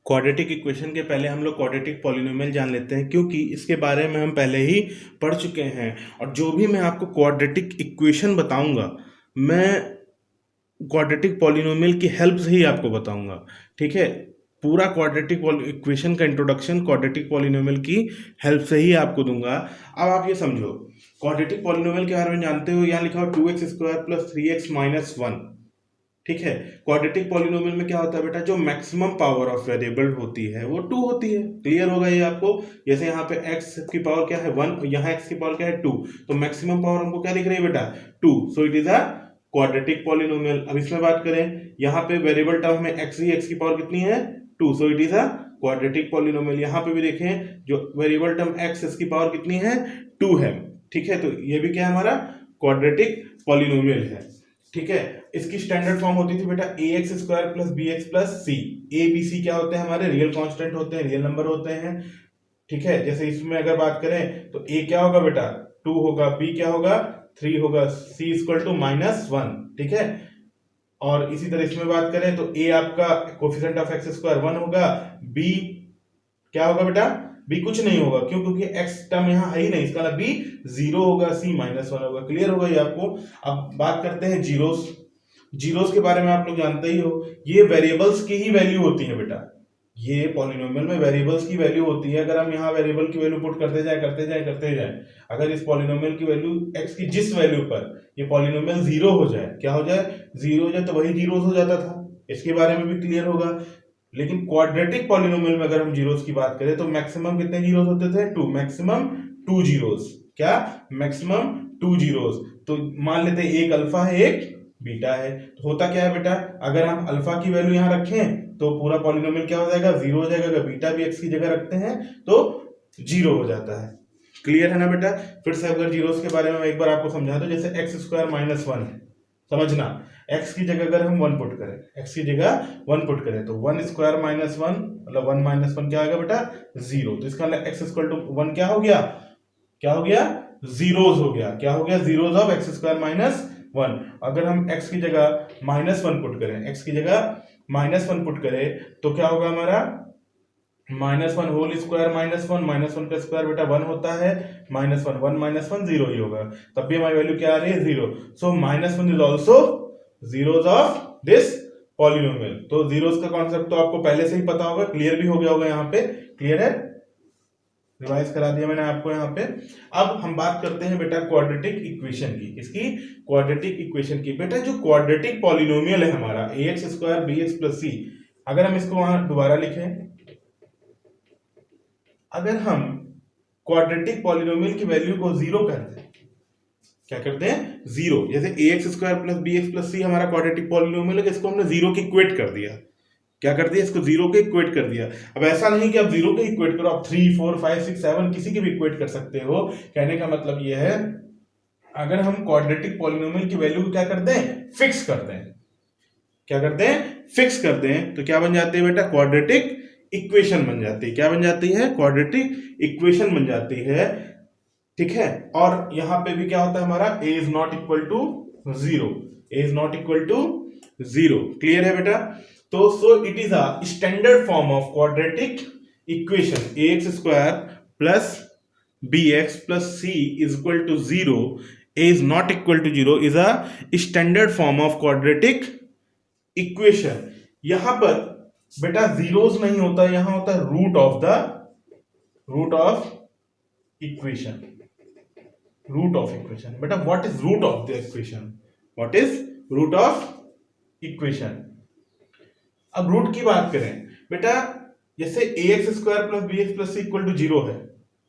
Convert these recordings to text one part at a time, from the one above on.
Quadratic equation के पहले हम लोग क्वाड्रेटिक पॉलिनोमियल जान लेते हैं, क्योंकि इसके बारे में हम पहले ही पढ़ चुके हैं। और जो भी मैं आपको क्वाड्रेटिक इक्वेशन बताऊंगा, मैं क्वाड्रेटिक पॉलिनोमियल की हेल्प से ही आपको बताऊंगा। ठीक है, पूरा क्वाड्रेटिक इक्वेशन का इंट्रोडक्शन क्वाड्रेटिक पॉलिनोमियल की हेल्प से ही आपको दूंगा। अब आप ये समझो, क्वाड्रेटिक पॉलिनोमियल के बारे में जानते हो, यहाँ लिखा हो 2x² + 3x - 1। ठीक है, क्वाड्रेटिक पॉलिनोमियल में क्या होता है बेटा, जो मैक्सिमम पावर ऑफ वेरिएबल होती है वो 2 होती है। क्लियर होगा ये आपको। जैसे यहाँ पे x की पावर क्या है 1, यहाँ x की पावर क्या है 2, तो मैक्सिमम पावर हमको क्या दिख रही है बेटा 2, सो it is a quadratic polynomial. अब इसमें बात करें, यहाँ पे वेरिएबल टर्म में x ही, x की पावर कितनी है 2, सो it is a quadratic polynomial. यहाँ पे भी देखें, जो वेरिएबल टर्म x, इसकी पावर कितनी है 2 है। ठीक है, तो ये भी क्या है हमारा क्वाड्रेटिक पॉलिनोमियल है। ठीक है, इसकी स्टैंडर्ड फॉर्म होती थी बेटा ax² + bx + c। a b c क्या होते हैं हमारे रियल कांस्टेंट होते हैं, रियल नंबर होते हैं। ठीक है, जैसे इसमें अगर बात करें तो a क्या होगा बेटा 2 होगा, b क्या होगा 3 होगा, c = -1। ठीक है, और इसी तरह इसमें बात करें तो a आपका कोफिशिएंट ऑफ x² 1 होगा, b क्या होगा बेटा b कुछ नहीं होगा, क्यों, क्योंकि x टर्म यहाँ है ही नहीं, इसका मतलब b 0 होगा, c -1 होगा। क्लियर होगा ये आपको। अब बात करते हैं जीरोस। जीरोस के बारे में आप लोग जानते ही हो, ये वेरिएबल्स की ही वैल्यू होती है बेटा। ये पॉलिनोमियल में वेरिएबल्स की वैल्यू होती है। अगर हम यहाँ वेरिएबल की वैल्यू पुट करते जाए, अगर इस पॉलिनोमियल की वैल्यू x की जिस वैल्यू पर ये पॉलिनोमियल 0 हो जाए, क्या हो जाए 0 हो जाए, तो वही जीरोस हो जाता था। इसके बारे में भी क्लियर होगा। लेकिन क्वाड्रेटिक पॉलिनोमियल में अगर हम जीरोस की बात करें तो मैक्सिमम कितने जीरोस होते थे 2, मैक्सिमम 2 जीरोस। क्या, मैक्सिमम 2 जीरोस। तो मान लेते हैं एक अल्फा है एक बीटा है, तो होता क्या है बेटा, अगर हम अल्फा की वैल्यू यहां रखें तो पूरा पॉलिनोमियल क्या हो जाएगा 0 हो जाएगा। अगर बीटा भी x की जगह रखते हैं तो 0 हो जाता है। क्लियर है ना बेटा। फिर से अगर जीरोस के बारे में एक बार आपको समझा दो, जैसे x² - 1 है, समझना x की जगह अगर हम 1 पुट करें, x की जगह 1 पुट करें तो 1² - 1 मतलब 1 - 1 क्या आएगा बेटा 0। तो इसका मतलब x = 1 क्या हो गया, क्या हो गया जीरोस हो गया। क्या हो गया, जीरोस ऑफ x² - 1। अगर हम x की जगह -1 पुट करें, x की जगह -1 पुट करें तो क्या होगा हमारा -1 होल स्क्वायर -1 का स्क्वायर बेटा 1 होता है, -1 1 - 1 0 ही होगा, तब भी हमारी वैल्यू क्या आ रही है 0। सो -1 is also zeros of this polynomial. तो जीरोस का कॉन्सेप्ट तो आपको पहले से ही पता होगा, क्लियर भी हो गया होगा। यहाँ पे क्लियर है, रिवाइज करा दिया मैंने आपको यहाँ पे। अब हम बात करते हैं बेटा क्वाड्रेटिक इक्वेशन की। इसकी क्वाड्रेटिक इक्वेशन की बेटा, जो क्वाड्रेटिक पॉलिनोमियल है हमारा ax² bx + c, अगर हम इसको वहां दोबारा लिखें, अगर हम क्वाड्रेटिक पॉलिनोमियल की वैल्यू को 0 कर दें, क्या करते हैं 0, जैसे ax² + bx + c हमारा क्वाड्रेटिक पॉलिनोमियल है, इसको हमने 0 की इक्वेट कर दिया। क्या कर दिया, इसको 0 के इक्वेट कर दिया। अब ऐसा नहीं कि आप 0 के इक्वेट करो, आप 3 4 5 6 7 किसी के भी इक्वेट कर सकते हो। कहने का मतलब यह है, अगर हम क्वाड्रेटिक पॉलिनोमियल की वैल्यू को क्या करते हैं फिक्स करते हैं, क्या करते हैं फिक्स करते हैं, तो क्या बन जाती है बेटा क्वाड्रेटिक इक्वेशन बन जाती है। क्या बन जाती है, क्वाड्रेटिक इक्वेशन बन जाती है। ठीक है, और यहां पे भी क्या होता है हमारा a is not equal to 0, a is not equal to 0। Clear है बेटा। तो so it is a standard form of quadratic equation ax² + bx + c is equal to 0, a is not equal to 0 is a standard form of quadratic equation। यहां पर बेटा zeros नहीं होता, यहां होता है root of equation. Root of equation बेटा, what is root of the equation, what is root of equation. अब रूट की बात करें बेटा, जैसे ax² + bx + c = 0 है।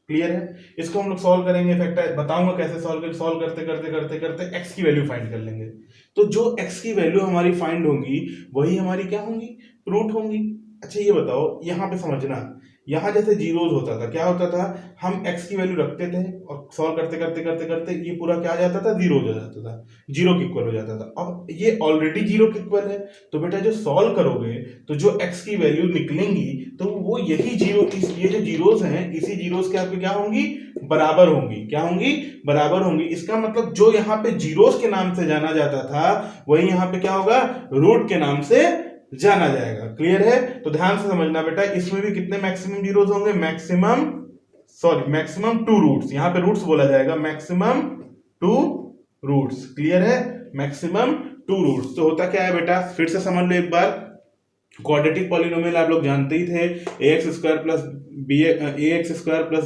क्लियर है, इसको हम लोग सॉल्व करेंगे, फैक्टर बताऊंगा कैसे सॉल्व करते करते करते करते x की वैल्यू फाइंड कर लेंगे। तो जो x की वैल्यू हमारी फाइंड होंगी वही हमारी क्या होंगी, रूट होंगी। अच्छा ये बताओ, यहां पे समझना, यहां जैसे जीरोस होता था, क्या होता था, हम x की वैल्यू रखते थे और सॉल्व करते करते करते करते ये पूरा क्या आ जाता था, जीरो हो जाता था, जीरो के इक्वल हो जाता था। अब ये ऑलरेडी जीरो के इक्वल है, तो बेटा जो सॉल्व करोगे तो जो x की वैल्यू निकलेंगी तो वो यही जीरो, ये जो जीरोस हैं इसी जीरोस के आपके क्या होंगी, बराबर होंगी। क्या होंगी, बराबर होंगी। इसका मतलब जो यहाँ पे जीरोस के नाम से जाना जाता था वही यहाँ पे क्या होगा, रूट के नाम से जाना जाएगा। क्लियर है? तो ध्यान से समझना बेटा, इसमें भी कितने मैक्सिमम जीरोस होंगे? मैक्सिमम टू रूट्स, यहां पे रूट्स बोला जाएगा, मैक्सिमम टू रूट्स। क्लियर है? Maximum two roots. तो होता क्या है बेटा, फिर से समझ लो एक बार। क्वाड्रेटिक पॉलिनोमियल आप लोग जानते ही थे, ax square plus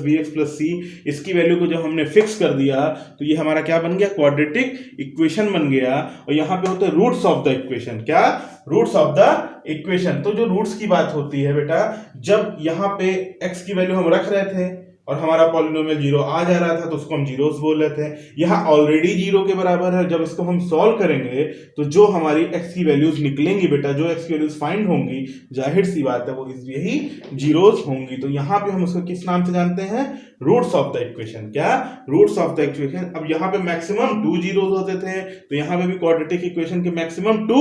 bx plus c. इसकी वैल्यू को जब हमने फिक्स कर दिया तो ये हमारा क्या बन गया? क्वाड्रेटिक इक्वेशन बन गया। और यहाँ पे होते हैं रूट्स ऑफ द इक्वेशन। क्या? Roots of the equation. तो जो रूट्स की बात होती है बेटा, जब यहाँ पे x की वैल्यू हम रख रहे थे और हमारा पॉलिनोमियल जीरो आ जा रहा था तो उसको हम जीरोस बोल रहे थे। यहाँ ऑलरेडी जीरो के बराबर है, जब इसको हम सॉल्व करेंगे तो जो हमारी x की वैल्यूज निकलेंगी बेटा, जो x की वैल्यूज फाइंड होंगी, जाहिर सी बात है वो यही जीरोस होंगी। तो यहाँ पे हम उसको किस नाम से जानते हैं? Roots of the equation. क्या? Roots of the equation. अब यहाँ पे मैक्सिमम टू जीरोस होते थे, तो यहाँ पे भी क्वाड्रेटिक इक्वेशन के मैक्सिमम टू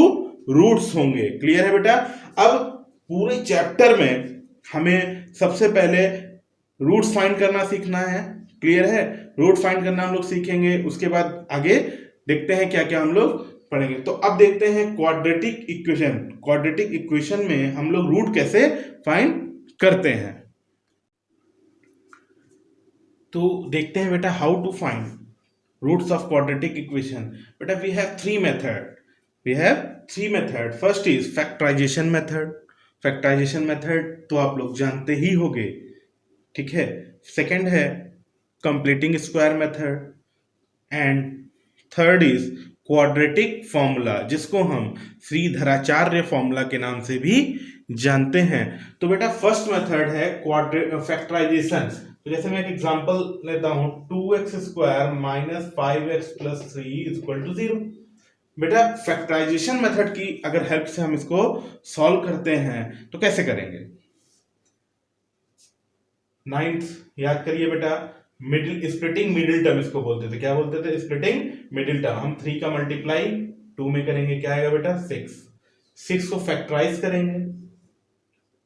रूट्स होंगे। क्लियर है बेटा? अब पूरे चैप्टर में हमें सबसे पहले रूट्स फाइंड करना सीखना है। क्लियर है? रूट फाइंड करना हम लोग सीखेंगे, उसके बाद आगे देखते हैं क्या क्या हम लोग पढ़ेंगे। तो अब देखते हैं क्वाड्रेटिक इक्वेशन। क्वाड्रेटिक इक्वेशन में हम लोग रूट कैसे फाइंड करते हैं। तो देखते हैं बेटा, how to find roots of quadratic equation. बेटा we have three method. First is factorisation method. Factorisation method तो आप लोग जानते ही होंगे, ठीक है। सेकंड है completing square method, and third is quadratic formula, जिसको हम श्रीधराचार्य फॉर्मूला के नाम से भी जानते हैं। तो बेटा फर्स्ट मेथड है फैक्टराइजेशन। तो जैसे मैं एक एग्जांपल लेता हूं, 2x² minus 5x plus 3 is equal to 0। बेटा फैक्टराइजेशन मेथड की अगर हेल्प से हम इसको सॉल्व करते हैं तो कैसे करेंगे? नाइन्थ याद करिए बेटा, स्प्लिटिंग मिडिल टर्म इसको बोलते थे। क्या बोलते थे? Splitting middle term. हम 3 का मल्टीप्लाई 2 में करेंगे, क्या आएगा बेटा? 6 को फैक्टराइज करेंगे,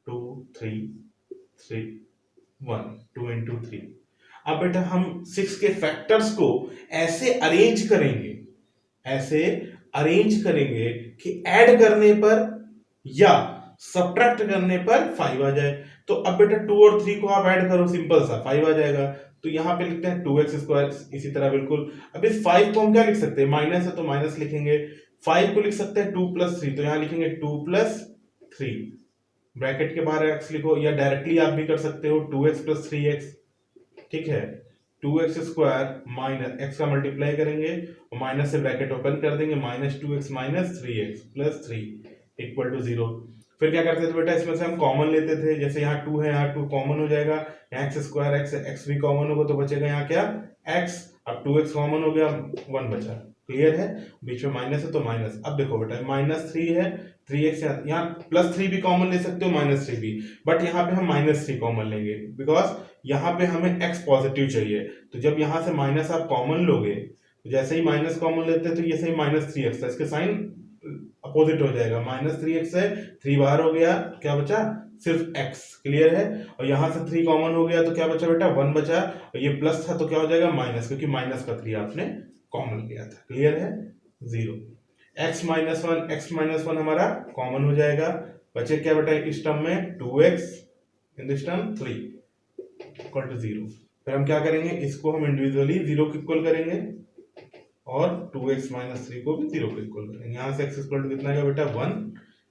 2 3 3 1, 2 into 3। अब बेटा हम 6 के फैक्टर्स को ऐसे अरेंज करेंगे कि ऐड करने पर या सब्ट्रैक्ट करने पर 5 आ जाए। तो अब बेटा 2 और 3 को आप ऐड करो, सिंपल सा 5 आ जाएगा। तो यहां पे लिखते हैं 2x²। इसी तरह बिल्कुल अब इस 5 को हम क्या लिख सकते हैं? माइनस है तो माइनस लिखेंगे। 5 को लिख सकते हैं 2 + 3, तो यहां लिखेंगे 2 + 3, ब्रैकेट के बाहर x लिखो, या डायरेक्टली आप भी कर सकते हो 2x + 3x। ठीक है, 2x² माइनस x का मल्टीप्लाई करेंगे और माइनस से ब्रैकेट ओपन कर देंगे, -2x - 3x + 3 = 0। फिर क्या करते थे बेटा, इसमें से हम कॉमन लेते थे। जैसे यहाँ 2 है, यहाँ 2 कॉमन हो जाएगा, यहाँ x² भी कॉमन होगा तो बचेगा यहाँ क्या? x। अब 2x कॉमन हो गया, 1 बचा। क्लियर है? बीच में माइनस है तो माइनस। अब देखो बेटा -3 है, 3x, यहाँ +3 भी कॉमन ले सकते हो, -3 भी, बट यहाँ पे हम -3 कॉमन लेंगे बिकॉज यहाँ पे हमें x पॉजिटिव चाहिए। तो जब यहाँ से माइनस आप कॉमन लोगे, तो जैसे ही माइनस कॉमन लेते हैं तो ये सही -3x था, इसके साइन अपोजिट हो जाएगा। -3x है, 3 बाहर हो गया, क्या बचा? सिर्फ x। क्लियर है? और यहाँ से 3 कॉमन हो गया तो क्या बचा बेटा? 1 बचा। और ये प्लस था तो क्या हो जाएगा? माइनस, क्योंकि माइनस का 3 आपने कॉमन लिया था। क्लियर है? 0। x - 1 हमारा कॉमन हो जाएगा, बचे क्या बेटा इस टर्म में? 2x, in this term 3 = 0। फिर हम क्या करेंगे, इसको हम इंडिविजुअली 0 के इक्वल करेंगे और 2x - 3 को भी 0 के इक्वल करेंगे। यहाँ से x = कितना आएगा बेटा? 1,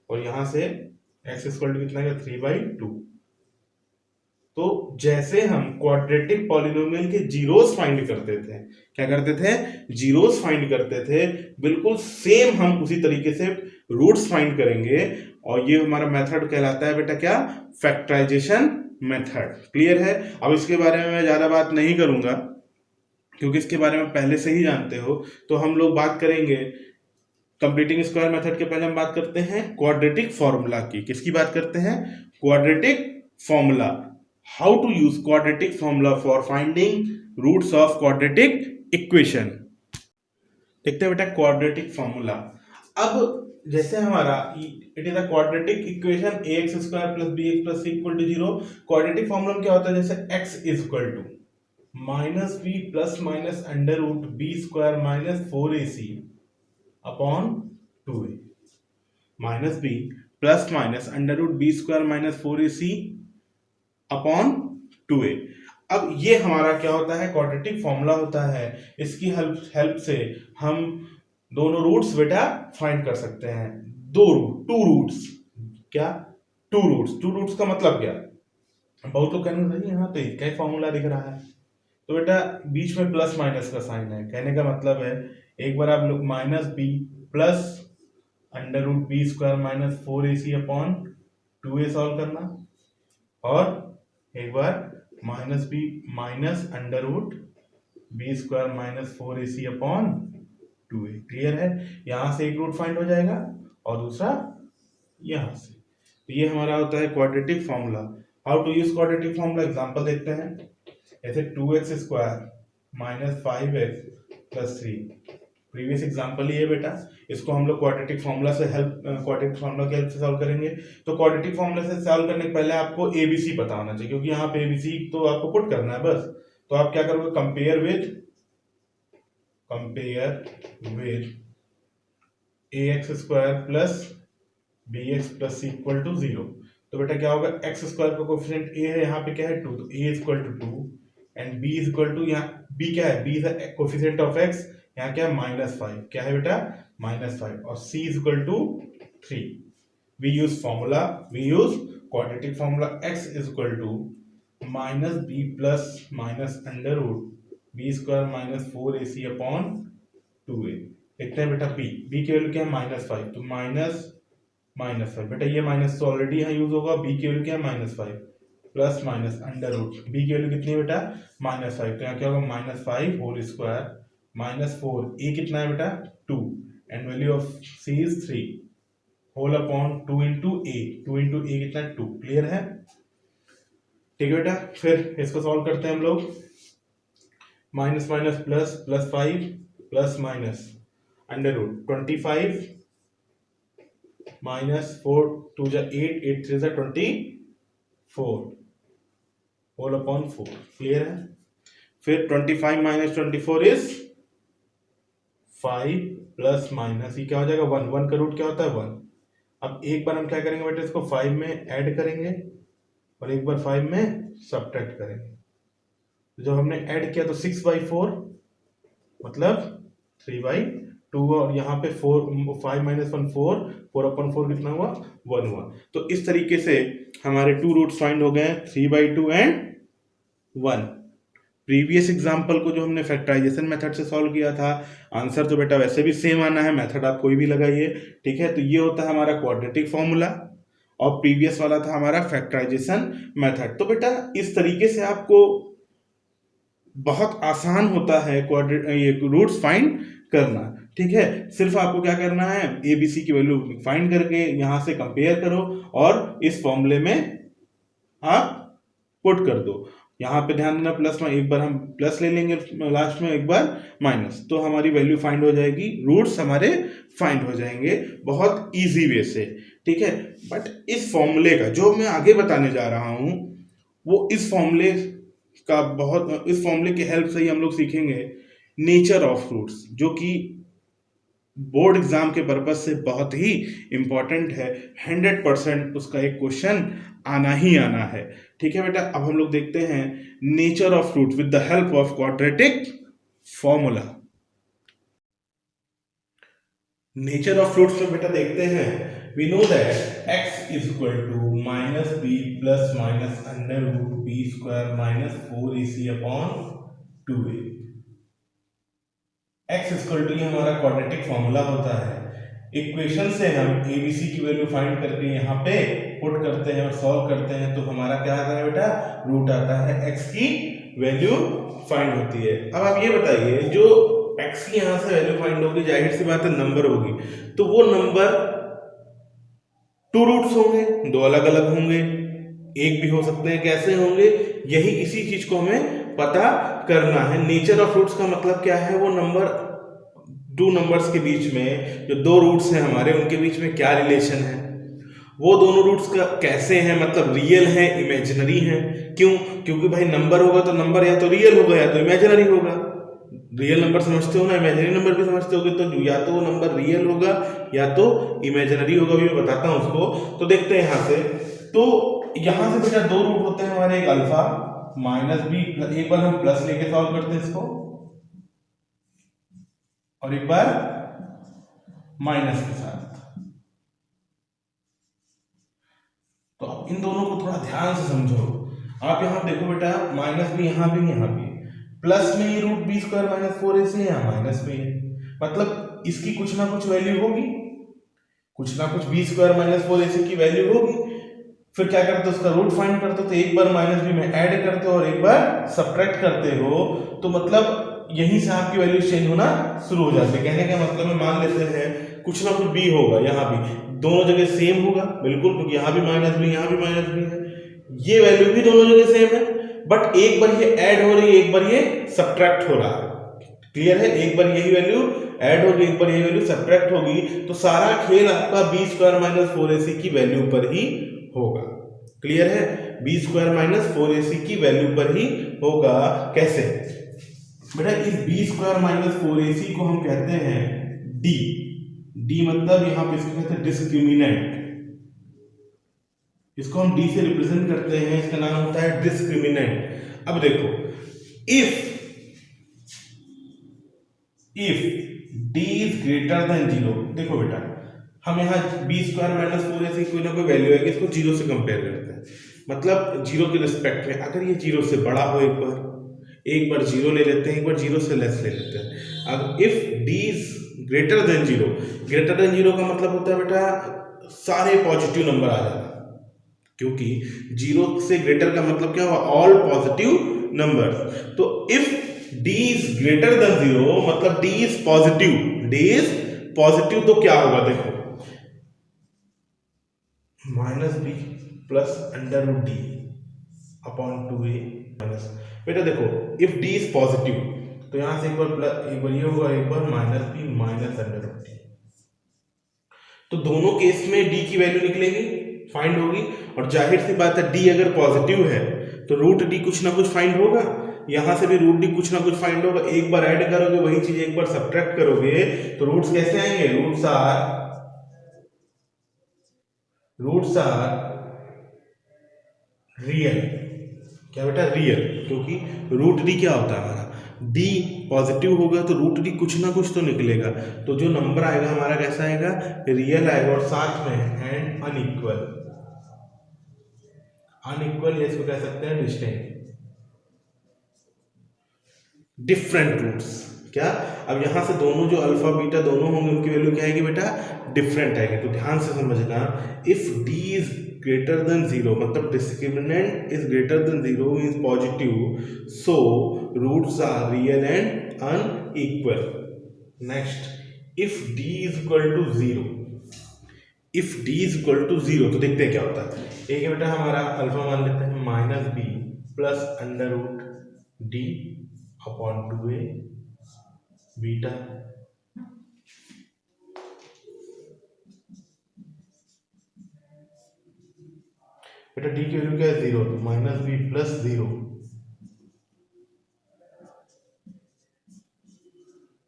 और यहाँ से x = कितना आएगा? 3/2। तो जैसे हम क्वाड्रेटिक पॉलिनोमियल के जीरोस फाइंड करते थे, क्या करते थे? जीरोस फाइंड करते थे, बिल्कुल सेम हम उसी तरीके से रूट्स फाइंड करेंगे। और ये हमारा मेथड कहलाता है बेटा क्या? Factorisation method. क्लियर है? अब इसके बारे में मैं ज्यादा बात नहीं करूंगा क्योंकि इसके बारे में पहले से ही जानते हो। तो हम लोग बात करेंगे कंप्लीटिंग स्क्वायर मेथड के पहले हम बात करते हैं क्वाड्रेटिक फॉर्मूला की। किसकी बात करते हैं? Quadratic formula. How to use quadratic formula for finding roots of quadratic equation. देखते हैं बेटा क्वाड्रेटिक फॉर्मूला। अब जैसे हमारा it is a quadratic equation ax² + bx + c = 0। Quadratic formula में क्या होता है? जैसे x = -b ± √b² - 4ac/2a, -b plus minus under root b square minus 4ac upon 2a। अब ये हमारा क्या होता है, क्वाड्रेटिक फॉर्मूला होता है। इसकी हेल्प से हम दोनों रूट्स बेटा फाइंड कर सकते हैं। टू रूट्स, क्या टू रूट्स का मतलब क्या? बहुत लोग कहने लगे यहाँ तो इसका ही फॉर्मूला दिख रहा है। तो बेटा बीच में प्लस माइनस का साइन है, कहने का मतलब है एक बार आप लोग minus b plus under root b square minus 4ac upon 2a solve करना, और एक बार minus b minus under root b square minus 4ac upon 2a। Clear है? यहां से एक रूट फाइंड हो जाएगा और दूसरा यहां से। तो ये हमारा होता है quadratic formula. How to use quadratic formula, example देखते हैं। ऐसे 2x square minus 5x plus 3, previous example ही है बेटा। इसको हम लोग क्वाड्रेटिक फॉर्मूला से क्वाड्रेटिक फॉर्मूला की हेल्प से सॉल्व करेंगे। तो क्वाड्रेटिक फॉर्मूला से सॉल्व करने के पहले आपको एबीसी पता होना चाहिए, क्योंकि यहाँ पे एबीसी तो आपको पुट करना है बस। तो आप क्या करोगे, compare with ax square plus bx plus c equal to 0। तो बेटा क्या होगा, एक्स स्क्वायर का कोफिशिएंट a है, यहाँ पे क्या है 2, तो a equal to 2 and b equal to, यहाँ b क्या है, b is the coefficient of x, यहाँ क्या है -5, क्या है बेटा -5, और c equal to 3। We use quadratic formula x is equal to minus b plus minus under root b square minus 4ac upon 2a। देखते हैं बेटा b की वैल्यू क्या है -5, तो -5 बेटा, ये माइनस तो ऑलरेडी यहाँ यूज होगा। b की वैल्यू क्या है -5 plus minus under root, b की वैल्यू कितनी है बेटा -5, तो यहाँ क्या होगा -5 होल स्क्वायर माइनस 4, a कितना है बेटा 2 and value of c is 3 whole upon 2 into a कितना है 2। क्लियर है? ठीक है बेटा, फिर इसको सॉल्व करते हैं हम लोग। Minus minus plus, plus 5 plus minus under root 25 minus 4 2 जा 8 8 3 जा 24 होल अपॉन 4। क्लियर है? फिर 25 माइनस 24 इज 5 प्लस माइनस ये क्या हो जाएगा 1, 1 का रूट क्या होता है 1। अब एक बार हम क्या करेंगे बेटा, इसको 5 में ऐड करेंगे और एक बार 5 में सब्ट्रैक्ट करेंगे। तो जब हमने ऐड किया तो 6/4 मतलब 3/2, और यहाँ पे 5 माइनस 1 4 अपॉन 4 कितना हुआ 1 हुआ। तो इस तरीके से हमारे 2 रूट्स फाइंड हो गए, 3/2 एंड 1। प्रीवियस एग्जाम्पल को जो हमने फैक्टराइजेशन मेथड से सॉल्व किया था, आंसर तो बेटा वैसे भी सेम आना है, मेथड आप कोई भी लगाइए। ठीक है, तो ये होता है हमारा क्वाड्रेटिक फॉर्मूला और प्रीवियस वाला था हमारा फैक्टराइजेशन मेथड। तो बेटा इस तरीके से आपको बहुत आसान होता है ये रूट्स फाइंड करना। ठीक है, सिर्फ आपको क्या करना है, एबीसी की वैल्यू फाइंड करके यहां से कंपेयर करो और इस फॉर्मूले में आप पुट कर दो। यहाँ पे ध्यान देना, प्लस में एक बार हम प्लस ले लेंगे, लास्ट में एक बार माइनस, तो हमारी वैल्यू फाइंड हो जाएगी, रूट्स हमारे फाइंड हो जाएंगे बहुत इजी वे से। ठीक है, बट इस फॉर्मूले का जो मैं आगे बताने जा रहा हूं वो इस फॉर्मूले की हेल्प से ही हम लोग सीखेंगे नेचर ऑफ रूट्स, जो कि बोर्ड एग्जाम के पर्पज से बहुत ही इंपॉर्टेंट है। 100% उसका एक क्वेश्चन आना ही आना है। ठीक है बेटा, अब हम लोग देखते हैं nature of root with the help of quadratic formula. Nature of roots में बेटा देखते हैं, we know that x is equal to minus b plus minus under root b square minus 4ac upon 2a। x equal to ये हमारा quadratic formula होता है। Equation से हम एबीसी की वैल्यू फाइंड करके यहाँ पे पुट करते हैं और सॉल्व करते हैं, तो हमारा क्या आता है बेटा, रूट आता है, x की वैल्यू फाइंड होती है। अब आप ये बताइए, जो x की यहाँ से वैल्यू फाइंड होगी, जाहिर सी बात है नंबर होगी, तो वो नंबर 2 रूट्स होंगे, 2 अलग अलग होंगे, एक भी हो सकते हैं, कैसे होंगे, यही इसी चीज को हमें पता करना है। नेचर ऑफ रूट्स का मतलब क्या है, वो नंबर 2 नंबर्स के बीच में जो 2 रूट्स हैं हमारे, उनके बीच में क्या रिलेशन है, वो दोनों रूट्स का कैसे हैं, मतलब रियल है इमेजिनरी है। क्यों? क्योंकि भाई नंबर होगा तो नंबर या तो रियल होगा या तो इमेजिनरी होगा। रियल नंबर समझते हो ना, इमेजिनरी नंबर भी समझते होगे, तो या तो वो नंबर रियल होगा या तो इमेजिनरी होगा, भी मैं बताता हूँ उसको। तो देखते हैं यहाँ से, तो यहाँ से बेटा दो रूट होते हैं हमारे, एक अल्फा माइनस बी, एक बार हम प्लस लेके सॉल्व करते हैं इसको और एक बार माइनस के साथ। तो आप इन दोनों को थोड़ा ध्यान से समझो। आप यहाँ देखो बेटा, माइनस भी यहाँ भी यहाँ भी, प्लस में ये root b square minus four ऐसे यहाँ माइनस में है, मतलब इसकी कुछ ना कुछ वैल्यू होगी, कुछ ना कुछ बी स्क्वायर माइनस फोर ऐसे की वैल्यू होगी। फिर क्या करते हो, उसका रूट फाइंड करते हो, तो एक बार माइनस बी में ऐड करते हो और एक बार सब्ट्रैक्ट करते हो, तो मतलब यहीं से आपकी वैल्यू चेंज होना शुरू हो जाती है। कहने का मतलब है, मान लेते हैं कुछ ना कुछ बी होगा, यहाँ भी दोनों जगह सेम होगा बिल्कुल, क्योंकि यहाँ भी माइनस बी यहाँ भी माइनस बी है, ये वैल्यू भी दोनों जगह सेम है, बट एक बार ये ऐड हो रही है, एक बार ये सब्ट्रैक्ट हो रहा है। क्लियर है, एक बार यही वैल्यू ऐड होगी, एक बार यही वैल्यू सब्ट्रैक्ट होगी, तो सारा खेल आपका बी स्क्वायर माइनस फोर ए सी की वैल्यू पर ही होगा। क्लियर है, बी स्क्वायर माइनस फोर ए सी की वैल्यू पर ही होगा। कैसे बेटा, इस बी स्क्वायर माइनस फोर ए सी को हम कहते हैं डी, डी मतलब यहां पे इसको कहते हैं डिस्क्रिमिनेंट, इसको हम डी से रिप्रेजेंट करते हैं, इसका नाम होता है डिस्क्रिमिनेंट। अब देखो, if D is greater than zero, देखो बेटा हम यहाँ बी स्क्वायर माइनस फोर ऐसी कोई ना कोई वैल्यू है, इसको जीरो से कंपेयर करते हैं, मतलब जीरो के रिस्पेक्ट में, अगर ये जीरो से बड़ा हो एक बार जीरो ले लेते हैं, एक बार जीरो से लेस ले लेते हैं। अब if D is greater than zero, greater than zero का मतलब होता है बेटा सारे पॉजिटिव नंबर आ जाना, क्योंकि जीरो से ग्रेटर का मतलब क्या हुआ, ऑल पॉजिटिव नंबर। तो if D is greater than zero मतलब d is positive, d is positive, तो क्या होगा देखो, minus b plus under root d upon two a minus. बेटा देखो, इफ डी इज पॉजिटिव तो यहां से एक बार प्लस, एक बार ये होगा, एक बार minus b minus under root d, तो दोनों केस में डी की वैल्यू निकलेगी, फाइंड होगी, और जाहिर सी बात है डी अगर पॉजिटिव है तो रूट डी कुछ ना कुछ फाइंड होगा, यहां से भी रूट डी कुछ ना कुछ फाइंड होगा, एक बार ऐड करोगे वही चीज एक बार सब्ट्रैक्ट करोगे, तो रूट्स कैसे आएंगे, रूट्स आर रियल। क्या बेटा, रियल, क्योंकि रूट डी क्या होता है हमारा, डी पॉजिटिव होगा तो रूट डी कुछ ना कुछ तो निकलेगा, तो जो नंबर आएगा हमारा कैसा आएगा, रियल आएगा, और साथ में एंड अनइक्वल, अनइक्वल इसको कह सकते हैं डिस्टिंक्ट, डिफरेंट रूट्स। क्या, अब यहां से दोनों जो अल्फा बीटा दोनों होंगे उनकी वैल्यू क्या आएगी बेटा, डिफरेंट आएगी। तो ध्यान से समझना, if D is greater than zero मतलब discriminant is greater than zero means positive, so roots are real and unequal. Next, if D is equal to zero, if D is equal to zero तो देखते हैं क्या होता है। एक है बेटा हमारा अल्फा मान लेते हैं minus b plus under root d upon two a beta, बेटा डी की वैल्यू क्या है, जीरो, तो माइनस बी प्लस जीरो,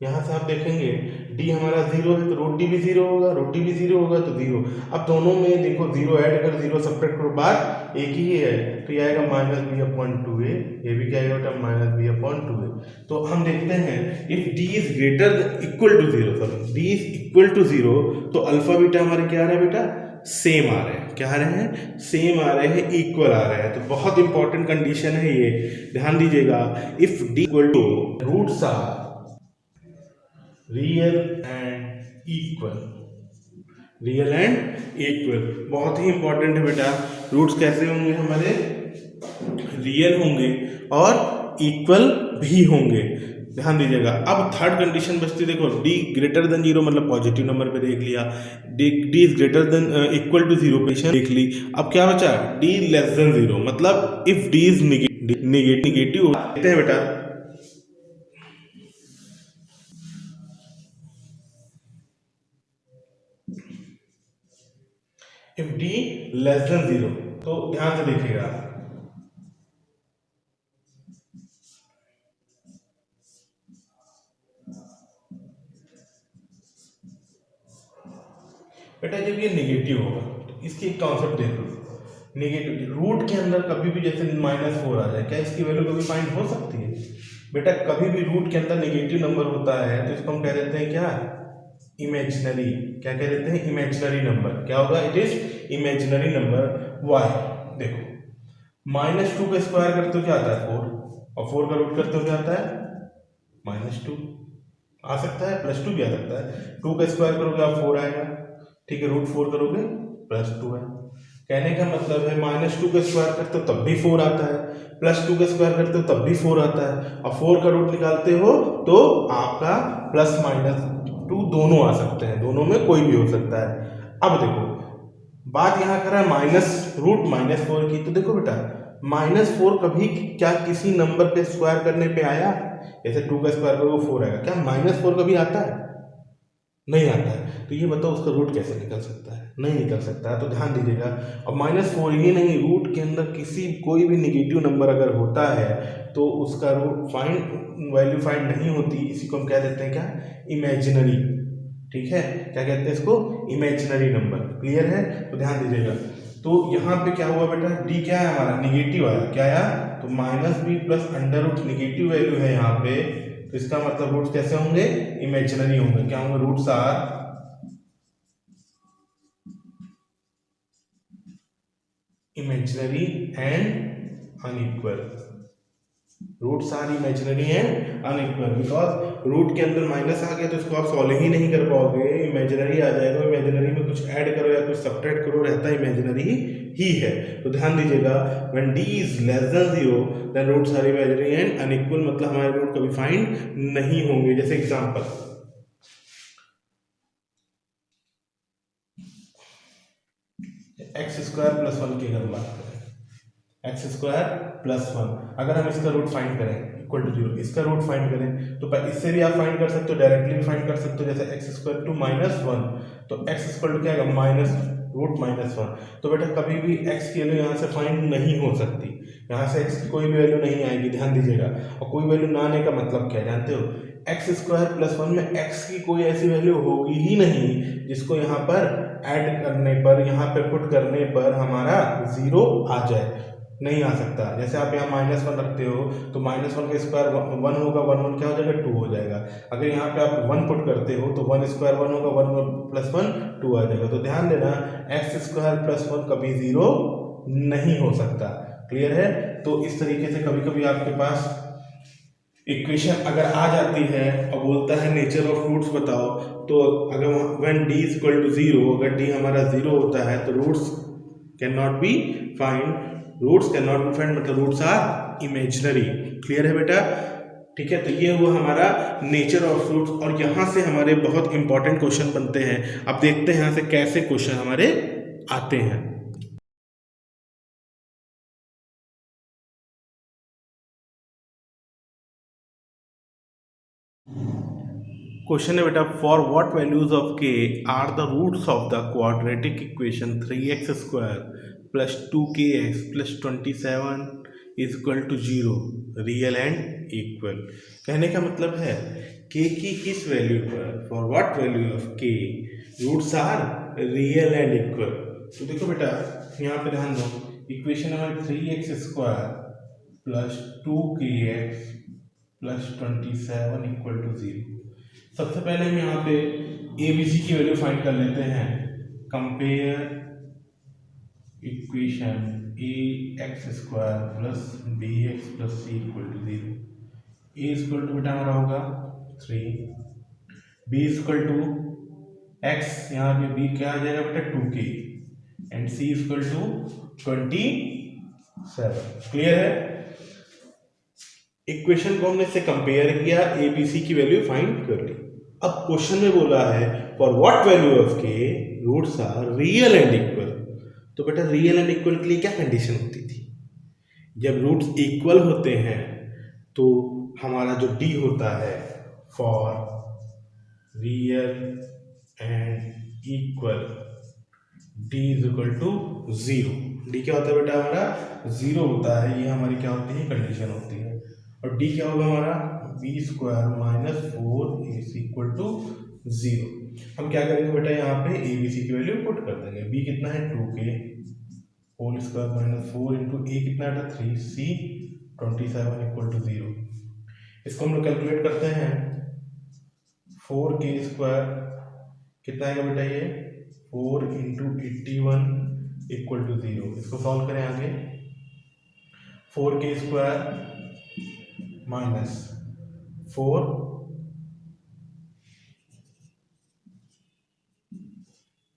यहां से आप देखेंगे डी हमारा जीरो है तो रूट डी भी जीरो होगा, रूट डी भी जीरो होगा तो जीरो। अब दोनों में देखो जीरो ऐड कर जीरो सब्ट्रैक्ट करो, बात एक ही है, तो ये आएगा minus b upon two a, ये भी क्या आएगा बेटा minus b upon two a. तो हम देखते हैं if D is greater equal to zero, sorry D is equal to zero, तो अल्फा बीटा हमारे क्या आ रहे हैं बेटा, सेम आ रहे हैं। क्या आ रहे हैं, सेम आ रहे हैं, इक्वल आ रहे हैं। तो बहुत इंपॉर्टेंट कंडीशन है ये, ध्यान दीजिएगा। If D equal to roots are real and equal, real and equal बहुत ही इंपॉर्टेंट है बेटा। रूट्स कैसे होंगे हमारे, रियल होंगे और इक्वल भी होंगे, ध्यान दीजिएगा। अब थर्ड कंडीशन बचती, देखो डी ग्रेटर देन जीरो मतलब पॉजिटिव नंबर पे देख लिया, D is greater than equal to zero पेशन देख ली। अब क्या बचा, डी लेस देन जीरो मतलब इफ डी इज निगेटिव देखते हैं बेटा, if D less than zero, तो ध्यान से देखिएगा, बेटा जब ये नेगेटिव होगा तो इसकी एक कॉन्सेप्ट देख लो, नेगेटिव रूट के अंदर कभी भी जैसे -4 आ जाए, क्या इसकी वैल्यू कभी फाइंड हो सकती है? बेटा कभी भी रूट के अंदर नेगेटिव नंबर होता है तो इसको हम कह देते हैं क्या, इमेजिनरी। क्या कह देते हैं? Imaginary number. क्या होगा? It is imaginary number. Why देखो, -2 का स्क्वायर करते हो क्या आता है? 4, और 4 का रूट करते हो क्या आता है? -2 आ सकता है, +2 भी आ सकता है। 2 का स्क्वायर करोगे आप 4 आएगा, ठीक है, √4 करोगे +2 है। कहने का मतलब है -2 का स्क्वायर करते हो तब भी 4 आता है, +2 का स्क्वायर करते हो तब भी 4 आता है, और 4 का रूट निकालते हो तो आपका +-2 दोनों आ सकते हैं, दोनों में कोई भी हो सकता है। अब देखो बात यहाँ कर रहा है √-4 की, तो देखो बेटा -4 कभी क्या किसी नंबर पे स्क्वायर करने पे आया? जैसे 2 का स्क्वायर करोगे 4 आएगा, क्या -4 कभी आता है? नहीं आता है। तो ये बताओ उसका रूट कैसे निकल सकता है? नहीं निकल सकता है, तो ध्यान दीजिएगा। और -4 ही नहीं, रूट के अंदर किसी कोई भी निगेटिव नंबर अगर होता है तो उसका रूट वैल्यू फाइंड नहीं होती, इसी को हम क्या देते हैं? क्या? इमेजिनरी। ठीक है, क्या कहते हैं इसको? Imaginary number. क्लियर है? तो ध्यान दीजिएगा। तो यहाँ पे क्या हुआ बेटा, डी क्या है हमारा? निगेटिव आया। क्या आया? तो -b plus under root negative value है यहाँ पे, तो इसका मतलब रूट्स कैसे होंगे? इमेजिनरी होंगे। क्या होंगे? Roots are imaginary and unequal. Roots are imaginary and unequal, because root के अंदर माइनस आ गया तो इसको आप सॉल्व ही नहीं कर पाओगे, इमेजिनरी आ जाएगा। इमेजिनरी में कुछ ऐड करो या कुछ सब्ट्रैक्ट करो, रहता है इमेजिनरी ही है। तो ध्यान दीजिएगा, when d is less than 0 then roots are imaginary and unequal, मतलब हमारे रूट कभी फाइंड नहीं होंगे। जैसे एग्जांपल, x² + 1 की अगर बात करें, x² + 1, अगर हम इसका रूट फाइंड करें =0, इसका रूट फाइंड करें तो इससे भी आप फाइंड कर सकते हो, डायरेक्टली भी फाइंड कर सकते हो। जैसे x² to -1, तो x इक्वल टू क्या आएगा? √-1। तो बेटा कभी भी x की वैल्यू यहाँ से फाइंड नहीं हो सकती, यहाँ से x की कोई भी वैल्यू नहीं आएगी, ध्यान दीजिएगा। और कोई वैल्यू ना आने का मतलब क्या है जानते हो? x² + 1 में x की कोई ऐसी वैल्यू होगी ही नहीं जिसको यहाँ पर ऐड करने पर, यहाँ पे पुट करने पर हमारा 0 आ जाए, नहीं आ सकता। जैसे आप यहाँ -1 रखते हो तो -1 का स्क्वायर 1 होगा, 1 क्या हो जाएगा? 2 हो जाएगा। अगर यहाँ पे आप 1 पुट करते हो तो 1² 1 होगा, 1 + 1 2 आ जाएगा। तो ध्यान देना, x² + 1 कभी 0 नहीं हो सकता। क्लियर है? तो इस तरीके से कभी कभी आपके पास इक्वेशन अगर आ जाती है और बोलता है नेचर ऑफ रूट्स बताओ, तो अगर व्हेन d = 0, अगर d हमारा 0 होता है तो roots can not be find, मतलब रूट्स आर इमेजिनरी। क्लियर है बेटा? ठीक है, तो ये हुआ हमारा नेचर ऑफ रूट्स, और यहाँ से हमारे बहुत इंपॉर्टेंट क्वेश्चन बनते हैं। अब देखते हैं यहाँ से कैसे क्वेश्चन हमारे आते हैं। क्वेश्चन है बेटा, for what values of k are the roots of the quadratic equation 3x² + 2kx + 27 = 0 real and equal. कहने का मतलब है k की किस वैल्यू पर, for what value of k roots are real and equal. तो देखो बेटा यहाँ पे ध्यान दो, इक्वेशन हमारी 3x² + 2kx + 27 = 0। सबसे पहले हम यहाँ पे ए बी सी की वैल्यू फाइंड कर लेते हैं। Compare equation ax² + bx + c = 0। a equal to बेटा हमारा होगा 3, b इक्वल टू x, यहाँ पे b क्या आ जाएगा बेटा? 2k, and c equal to 27। Clear है? इक्वेशन को हमने से कंपेयर किया, ए बी सी की वैल्यू फाइंड कर ली। अब क्वेश्चन में बोला है for what value of k roots are real and equal. तो बेटा रियल एंड इक्वल के लिए क्या कंडीशन होती थी? जब रूट्स इक्वल होते हैं तो हमारा जो डी होता है, for real and equal d = 0। D क्या होता है बेटा? हमारा 0 होता है, ये हमारी क्या होती है? कंडीशन होती है। और d क्या होगा हमारा? b² - 4ac = 0। हम क्या करेंगे बेटा, यहाँ पे ए बी सी की वैल्यू पुट कर देंगे। बी कितना है 2k whole square minus 4 into A कितना है 3, सी 27 इक्वल टू 0। इसको हम लोग कैलकुलेट करते हैं। 4k स्क्वायर कितना आएगा बेटा, ये 4 इंटू 81 इक्वल टू 0। इसको सॉल्व करें आगे। 4k स्क्वायर माइनस 4,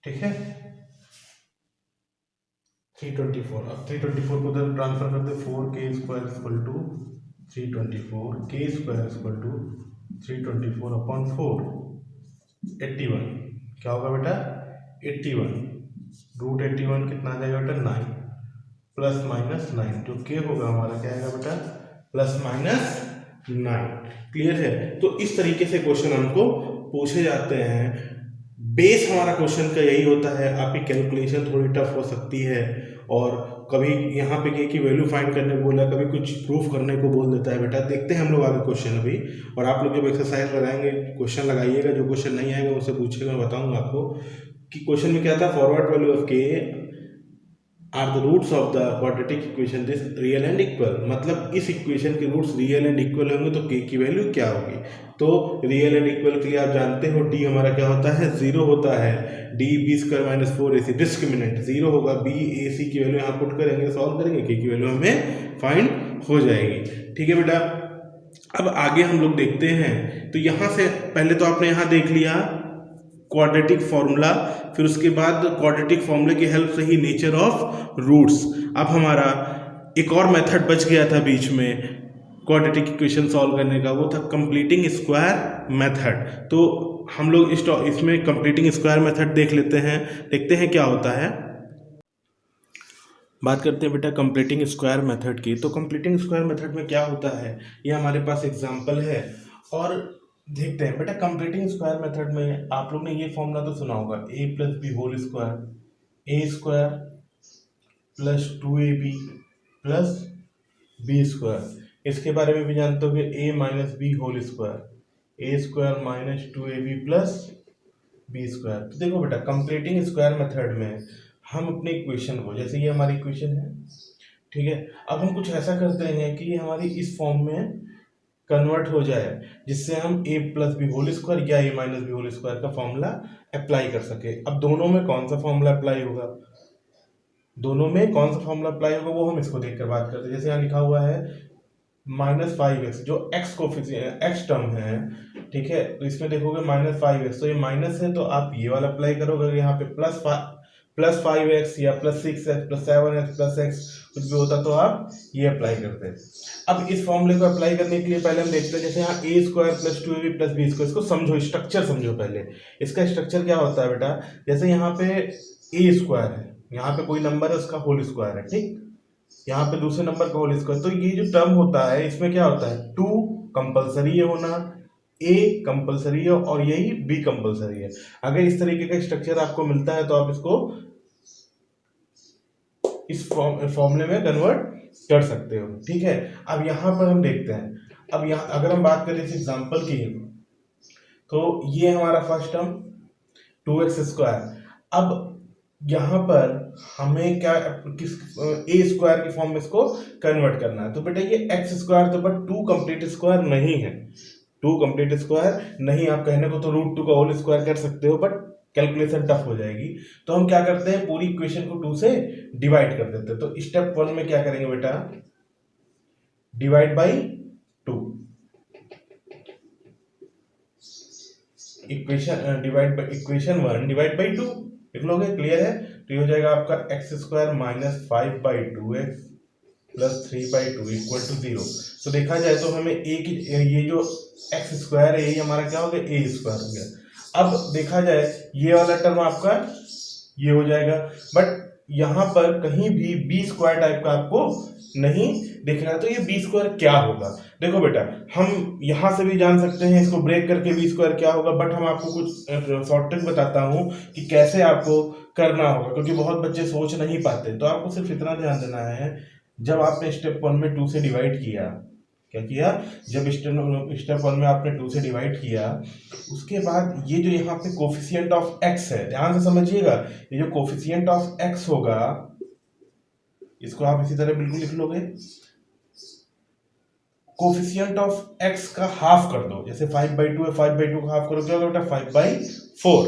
ठीक है 324। अब 324 को उधर ट्रांसफर कर दे। 4k square equal to 324, k square equal to 324 upon 4, 81। क्या होगा बेटा 81 रूट 81 कितना आ जाएगा बेटा 9 प्लस माइनस 9, जो k होगा हमारा क्या आएगा बेटा प्लस माइनस 9। क्लियर है। तो इस तरीके से क्वेश्चन हमको पूछे जाते हैं। बेस हमारा क्वेश्चन का यही होता है। आपकी कैलकुलेशन थोड़ी टफ हो सकती है, और कभी यहाँ पे के की वैल्यू फाइंड करने को बोला, कभी कुछ प्रूफ करने को बोल देता है। बेटा देखते हैं हम लोग आगे क्वेश्चन अभी। और आप लोग जब एक्सरसाइज लगाएंगे क्वेश्चन लगाइएगा, जो क्वेश्चन नहीं आएगा मुझसे पूछेगा, मैं बताऊंगा आपको कि क्वेश्चन में क्या था। For what value of k are the roots of the quadratic equation this real and equal. मतलब इस इक्वेशन के रूट्स रियल एंड इक्वल होंगे तो के की वैल्यू क्या होगी। तो रियल एंड इक्वल के लिए आप जानते हो डी हमारा क्या होता है 0 होता है। D b square minus 4ac discriminant 0 होगा। बी ए सी की वैल्यू यहाँ पुट करेंगे, सॉल्व करेंगे, के की वैल्यू हमें फाइंड हो जाएगी। ठीक है बेटा। अब आगे हम लोग देखते हैं। तो यहाँ से पहले तो आपने यहाँ देख लिया क्वाड्रेटिक फॉर्मूला, फिर उसके बाद क्वाड्रेटिक फॉर्मूले की हेल्प से ही नेचर ऑफ रूट्स। अब हमारा एक और मेथड बच गया था बीच में क्वाड्रेटिक इक्वेशन सॉल्व करने का, वो था कंप्लीटिंग स्क्वायर मेथड। तो हम लोग इसमें कंप्लीटिंग स्क्वायर मेथड देख लेते हैं, देखते हैं क्या होता है। बात करते हैं बेटा कंप्लीटिंग स्क्वायर मेथड की। तो कंप्लीटिंग स्क्वायर मेथड में क्या होता है, ये हमारे पास एग्जांपल है और देखते हैं। बेटा कंप्लीटिंग स्क्वायर मेथड में आप लोग ने ये फॉर्मूला तो सुना होगा, A plus B whole square, A square plus 2ab plus B square. इसके बारे में भी जानते हो कि A minus B whole square, A square minus 2ab plus B square. तो देखो बेटा कंप्लीटिंग स्क्वायर मेथड में हम अपने इक्वेशन को, जैसे ये हमारी इक्वेशन है, ठीक है, अब हम कुछ ऐसा करते हैं कि ये हमारी इस फॉर्म में कन्वर्ट हो जाए जिससे हम a plus B whole square या a minus B whole square का फॉर्मूला अप्लाई कर सके। अब दोनों में कौन सा फॉर्मूला अप्लाई होगा, दोनों में कौन सा फॉर्मूला अप्लाई होगा वो हम इसको देखकर बात करते हैं। जैसे यहाँ लिखा हुआ है -5x, जो x को x टर्म है, ठीक है, तो इसमें देखोगे -5x, तो ये माइनस है तो आप ये वाला अप्लाई करोगे। अगर यहाँ पे प्लस 5x या plus 6x plus 7x plus x कुछ भी होता तो आप ये अप्लाई करते हैं। अब इस फॉर्मूले को अप्लाई करने के लिए पहले हम देखते हैं, जैसे यहाँ A square plus 2ab plus B square, इसको समझो, स्ट्रक्चर समझो पहले। इसका स्ट्रक्चर क्या होता है बेटा, जैसे यहाँ पे ए स्क्वायर है, यहाँ पे कोई नंबर है उसका होल स्क्वायर है, ठीक, यहाँ पे दूसरे नंबर का होल स्क्वायर, तो ये जो टर्म होता है इसमें क्या होता है 2 कंपलसरी है होना, ए कंपलसरी है और यही बी कंपलसरी है। अगर इस तरीके का स्ट्रक्चर आपको मिलता है तो आप इसको इस फॉर्मूले में कन्वर्ट कर सकते हो, ठीक है। अब यहाँ पर हम देखते हैं, अब यहाँ अगर हम बात करें इस एग्जांपल की, तो ये हमारा फर्स्ट टर्म 2x स्क्वायर। अब यहाँ पर हमें क्या किस ए स्क्वायर की फॉर्म में इसको कन्वर्ट करना है। तो बेटा ये एक्स स्क्वायर तो बट 2 कंप्लीट स्क्वायर नहीं है, 2 कंप्लीट स्क्वायर नहीं। आप कहने को तो √2 का होल स्क्वायर कर सकते हो बट कैलकुलेशन टफ हो जाएगी। तो हम क्या करते हैं, पूरी इक्वेशन को 2 से डिवाइड कर देते हैं। तो स्टेप 1 में क्या करेंगे बेटा, divide by 2, equation divide by equation 1 divide by 2 लिख लोगे, क्लियर है। तो ये हो जाएगा आपका x square minus 5/2x plus 3/2 equal to 0। तो देखा जाए तो हमें ए की ये जो एक्स स्क्वायर है ये हमारा क्या हो गया, ए स्क्वायर हो गया। अब देखा जाए ये वाला टर्म आपका ये हो जाएगा, बट यहाँ पर कहीं भी बी स्क्वायर टाइप का आपको नहीं दिख रहा है। तो ये बी स्क्वायर क्या होगा, देखो बेटा हम यहाँ से भी जान सकते हैं इसको ब्रेक करके बी स्क्वायर क्या होगा, बट हम आपको कुछ शॉर्ट ट्रिक बताता हूँ कि कैसे आपको करना होगा, क्योंकि बहुत बच्चे सोच नहीं पाते। तो आपको सिर्फ इतना ध्यान देना है, जब आपने स्टेप 1 में 2 से डिवाइड किया, क्या किया, जब स्टेप 1 में आपने 2 से डिवाइड किया, उसके बाद ये जो यहाँ पे कोफिशिएंट ऑफ एक्स है, ध्यान से समझिएगा, ये जो कोफिशिएंट ऑफ एक्स होगा इसको आप इसी तरह बिल्कुल लिख लोगे, कोफिशिएंट ऑफ एक्स का हाफ कर दो, जैसे 5/2 है, 5/2 का हाफ करो, क्या होगा बेटा 5/4।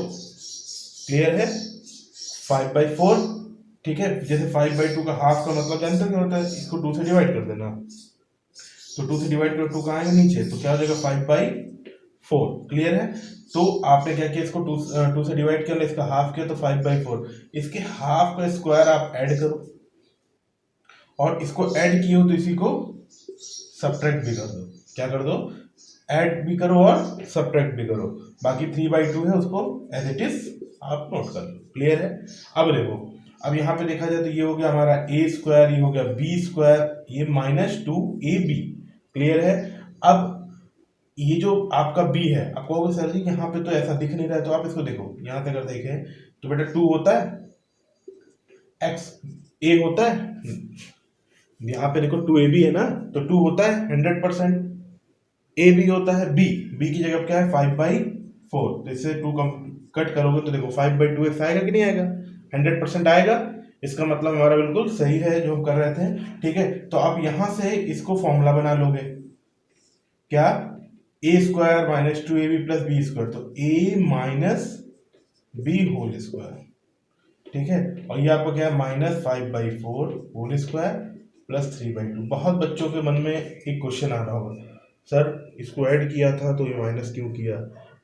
क्लियर है, 5/4। ठीक है, जैसे 5/2 का हाफ का मतलब जानते हो क्या होता है, इसको 2 से डिवाइड कर देना, तो 2 से डिवाइड करो, 2 कहाँ आएगा नीचे, तो क्या हो जाएगा 5/4। क्लियर है, तो आपने क्या किया, इसको 2 से डिवाइड किया, इसका हाफ किया, तो 5/4, इसके हाफ का स्क्वायर आप ऐड करो, और इसको ऐड किए हो तो इसी को सब्ट्रैक्ट भी कर दो, क्या कर दो, ऐड भी करो और सब्ट्रैक्ट भी करो, बाकी 3/2 है उसको एज इट इज आप नोट कर लो। क्लियर है, अब देखो, अब यहाँ पे देखा जाए तो ये हो गया हमारा a², ये हो गया b², ये -2ab। क्लियर है, अब ये जो आपका b है, आप कहोगे सर जी यहाँ पे तो ऐसा दिख नहीं रहा है, तो आप इसको देखो, यहाँ से अगर देखें तो बेटा 2 होता है x, a होता है, यहाँ पे देखो 2ab है ना, तो 2 होता है 100%, ए बी होता है बी, बी की जगह क्या है 5/4, तो इससे 2 कट करोगे तो देखो 5/2x आएगा कि नहीं आएगा, 100% आएगा, इसका मतलब हमारा बिल्कुल सही है जो हम कर रहे थे। ठीक है, तो आप यहां से इसको फॉर्मूला बना लोगे, क्या, a² -2ab + b², तो a - b होल स्क्वायर। ठीक है, और ये आपका क्या है -5/4 होल स्क्वायर + 3/2। बहुत बच्चों के मन में एक क्वेश्चन आ रहा होगा, सर इसको ऐड किया था तो ये माइनस क्यों किया।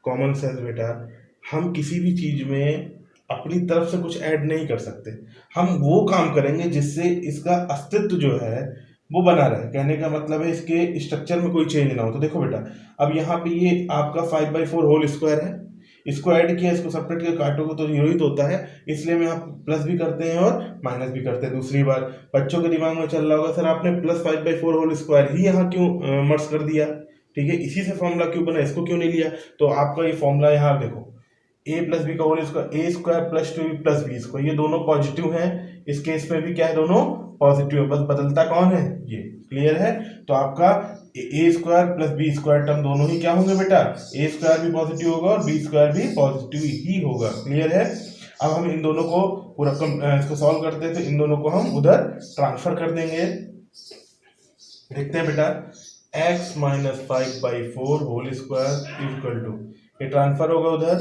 कॉमन सेंस बेटा, हम किसी भी चीज में अपनी तरफ से कुछ ऐड नहीं कर सकते, हम वो काम करेंगे जिससे इसका अस्तित्व जो है वो बना रहे। कहने का मतलब है इसके स्ट्रक्चर में कोई चेंज ना हो। तो देखो बेटा, अब यहाँ पे ये आपका 5/4 होल स्क्वायर है, इसको ऐड किया, इसको सेपरेट किया, काटोगे तो जीरो ही तो होता है, इसलिए हम यहाँ प्लस भी करते हैं और माइनस भी करते हैं। दूसरी बार बच्चों के दिमाग में चल रहा होगा, सर आपने +5/4 होल स्क्वायर ही यहाँ क्यों मर्ज कर दिया, ठीक है, इसी से फॉर्मूला क्यों बना, इसको क्यों नहीं लिया। तो आपका ये फॉर्मूला यहाँ देखो, a + b का whole square, a² + 2b + b², ये दोनों पॉजिटिव हैं, इस केस में भी क्या है, दोनों पॉजिटिव है, बस बदलता कौन है ये। क्लियर है, तो आपका a² + b² टर्म दोनों ही क्या होंगे बेटा, a² भी पॉजिटिव होगा और b² भी पॉजिटिव ही होगा। क्लियर है, अब हम इन दोनों को पूरा इसको सॉल्व करते हैं, तो इन दोनों को हम उधर ट्रांसफर कर देंगे। देखते हैं बेटा, x - 5/4 whole square equal to, ये ट्रांसफर होगा उधर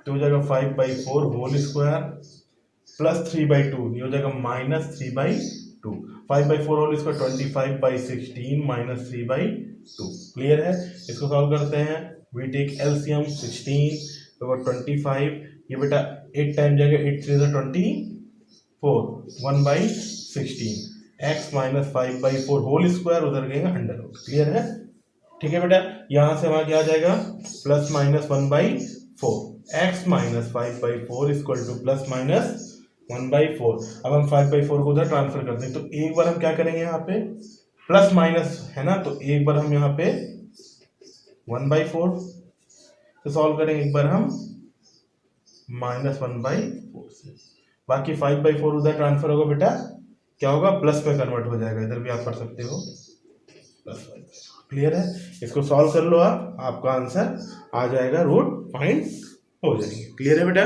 तो हो जाएगा 5/4 होल स्क्वायर + 3/2, ये हो जाएगा -3/2। 5/4 होल स्क्वायर 25/16 - 3/2। क्लियर है, इसको सॉल्व करते हैं, वी टेक एलसीएम 16 तो 25, ये बेटा 8 टाइम जाएगा, 8 3 24, 1/16, x - 5/4 होल स्क्वायर उधर गएगा अंडर रूट। क्लियर है, ठीक है बेटा, यहां से वहां क्या आ जाएगा +-1/4, x - 5/4 इक्वल टू +-1/4। अब हम 5/4 को उधर ट्रांसफर करते हैं, तो एक बार हम क्या करेंगे, यहाँ पे प्लस माइनस है ना, तो एक बार हम यहाँ पे 1/4 से सॉल्व करेंगे, एक बार हम -1/4 से, बाकी 5/4 उधर ट्रांसफर होगा बेटा, क्या होगा, प्लस में कन्वर्ट हो जाएगा, इधर भी आप कर सकते हो +5/4। क्लियर है, इसको सॉल्व कर लो आप, आपका आंसर आ जाएगा, रूट फाइंड हो जाएंगे। क्लियर है बेटा।